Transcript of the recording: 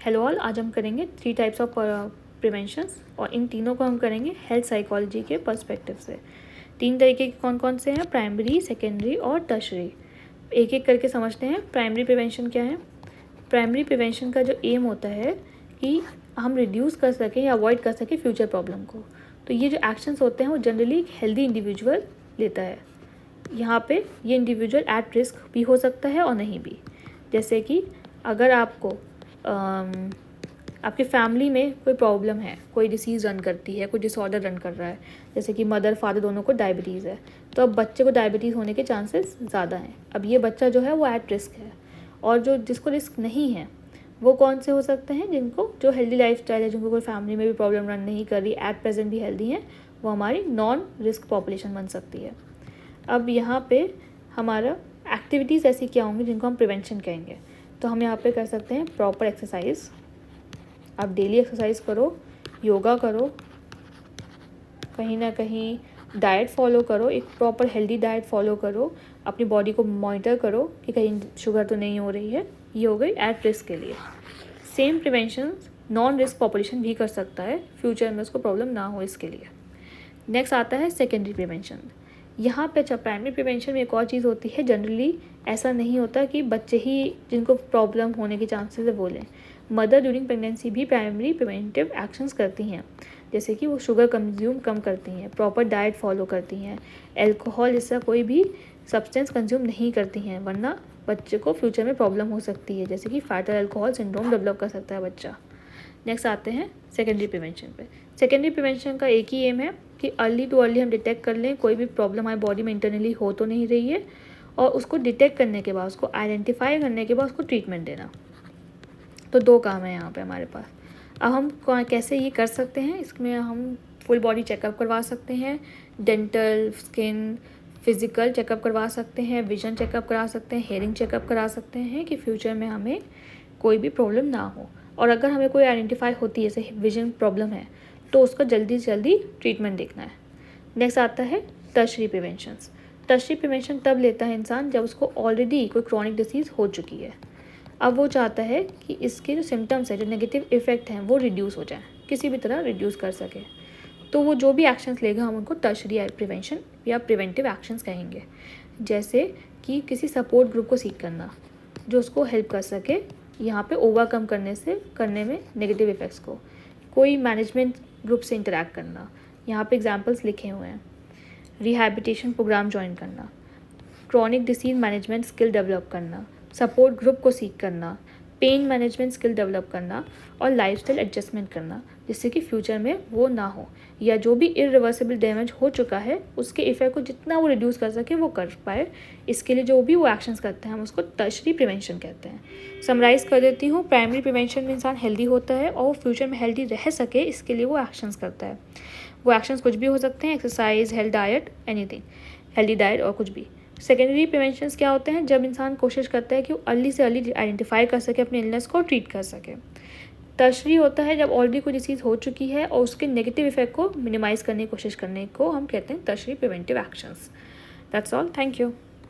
Hello all, आज हम करेंगे 3 टाइप्स ऑफ प्रिवेंशंस और इन तीनों को हम करेंगे हेल्थ साइकोलॉजी के पर्सपेक्टिव से। 3 तरीके के कौन कौन से हैं? प्राइमरी, सेकेंडरी और टर्शरी। एक एक करके समझते हैं। प्राइमरी प्रिवेंशन क्या है? प्राइमरी प्रिवेंशन का जो एम होता है कि हम रिड्यूस कर सकें या अवॉइड कर सकें फ्यूचर प्रॉब्लम को। तो ये जो एक्शंस होते हैं वो जनरली एक हेल्दी इंडिविजुअल लेता है। यहाँ पे ये इंडिविजुअल एट रिस्क भी हो सकता है और नहीं भी। जैसे कि अगर आपको आपके फैमिली में कोई प्रॉब्लम है, कोई डिसीज़ रन करती है, कोई डिसऑर्डर रन कर रहा है, जैसे कि मदर फादर दोनों को डायबिटीज़ है, तो अब बच्चे को डायबिटीज़ होने के चांसेस ज़्यादा हैं। अब ये बच्चा जो है वो एट रिस्क है। और जिसको रिस्क नहीं है वो कौन से हो सकते हैं? जो हेल्दी लाइफस्टाइल है, जिनको कोई फैमिली में भी प्रॉब्लम रन नहीं कर रही, एट प्रेजेंट भी हेल्दी हैं, वो हमारी नॉन रिस्क पॉपुलेशन बन सकती है। अब यहाँ पे हमारा एक्टिविटीज़ ऐसी क्या होंगी जिनको हम प्रिवेंशन कहेंगे? तो हम यहाँ पे कर सकते हैं प्रॉपर एक्सरसाइज। आप डेली एक्सरसाइज करो, योगा करो, कहीं ना कहीं डाइट फॉलो करो, एक प्रॉपर हेल्दी डाइट फॉलो करो, अपनी बॉडी को मॉनिटर करो कि कहीं शुगर तो नहीं हो रही है। ये हो गई एट रिस्क के लिए। Same prevention non risk population भी कर सकता है, फ्यूचर में उसको प्रॉब्लम ना हो इसके लिए। नेक्स्ट आता है सेकेंडरी प्रिवेंशन। यहाँ पे अच्छा, प्राइमरी प्रिवेंशन में एक और चीज़ होती है, जनरली ऐसा नहीं होता कि बच्चे ही जिनको प्रॉब्लम होने के चांसेस है वो लें। मदर ड्यूरिंग प्रेगनेंसी भी प्राइमरी प्रिवेंटिव एक्शंस करती हैं, जैसे कि वो शुगर कंज्यूम कम करती हैं, प्रॉपर डाइट फॉलो करती हैं, एल्कोहल जैसा कोई भी सब्सटेंस कंज्यूम नहीं करती हैं, वरना बच्चे को फ्यूचर में प्रॉब्लम हो सकती है, जैसे कि फैटल अल्कोहल सिंड्रोम डेवलप कर सकता है बच्चा। नेक्स्ट आते हैं सेकेंडरी प्रिवेंशन पे। सेकेंडरी प्रिवेंशन का एक ही एम है कि अर्ली टू अर्ली हम डिटेक्ट कर लें कोई भी प्रॉब्लम हमारी बॉडी में इंटरनली हो तो नहीं रही है, और उसको डिटेक्ट करने के बाद, उसको आइडेंटिफाई करने के बाद उसको ट्रीटमेंट देना। तो 2 काम है यहाँ पे हमारे पास। अब हम कैसे ये कर सकते हैं? इसमें हम फुल बॉडी चेकअप करवा सकते हैं, डेंटल, स्किन, फिज़िकल चेकअप करवा सकते हैं, विजन चेकअप करा सकते हैं, हेयरिंग चेकअप करा सकते हैं कि फ्यूचर में हमें कोई भी प्रॉब्लम ना हो। और अगर हमें कोई आइडेंटिफाई होती है, जैसे विजन प्रॉब्लम है, तो उसका जल्दी से जल्दी ट्रीटमेंट देखना है। नेक्स्ट आता है टर्शरी प्रिवेंशंस। टर्शरी प्रिवेंशन तब लेता है इंसान जब उसको ऑलरेडी कोई क्रॉनिक डिसीज़ हो चुकी है। अब वो चाहता है कि इसके जो सिम्टम्स है, जो नेगेटिव इफ़ेक्ट हैं, वो रिड्यूस हो जाए, किसी भी तरह रिड्यूस कर सके। तो वो जो भी एक्शंस लेगा हम उनको टर्शरी प्रिवेंशन या प्रिवेंटिव एक्शंस कहेंगे। जैसे कि किसी सपोर्ट ग्रुप को सीख करना जो उसको हेल्प कर सके यहाँ पे ओवरकम करने में नेगेटिव इफ़ेक्ट्स को। कोई मैनेजमेंट ग्रुप से इंटरेक्ट करना, यहाँ पे एग्जांपल्स लिखे हुए हैं। रिहैबिलिटेशन प्रोग्राम ज्वाइन करना, chronic disease management skill develop करना, सपोर्ट ग्रुप को सीख करना, पेन मैनेजमेंट स्किल डेवलप करना और लाइफस्टाइल एडजस्टमेंट करना, जिससे कि फ्यूचर में वो ना हो, या जो भी इरिवर्सिबल डैमेज हो चुका है उसके इफेक्ट को जितना वो रिड्यूस कर सके वो कर पाए। इसके लिए जो भी वो एक्शंस करते हैं हम उसको टर्शरी प्रिवेंशन कहते हैं। समराइज कर देती हूँ, प्राइमरी प्रिवेंशन में इंसान हेल्दी होता है और वो फ्यूचर में हेल्दी रह सके, इसके लिए वो एक्शंस करता है। वो एक्शंस कुछ भी हो सकते हैं, exercise, health diet, anything, healthy diet और कुछ भी। सेकेंडरी प्रिवेंशंस क्या होते हैं? जब इंसान कोशिश करता है कि वो अर्ली से अर्ली आइडेंटिफाई कर सके अपने इलनेस को, ट्रीट कर सके। टर्शरी होता है जब ऑलरेडी कोई डिसीज़ हो चुकी है और उसके नेगेटिव इफेक्ट को मिनिमाइज़ करने की कोशिश करने को हम कहते हैं tertiary preventive actions. That's all, thank you.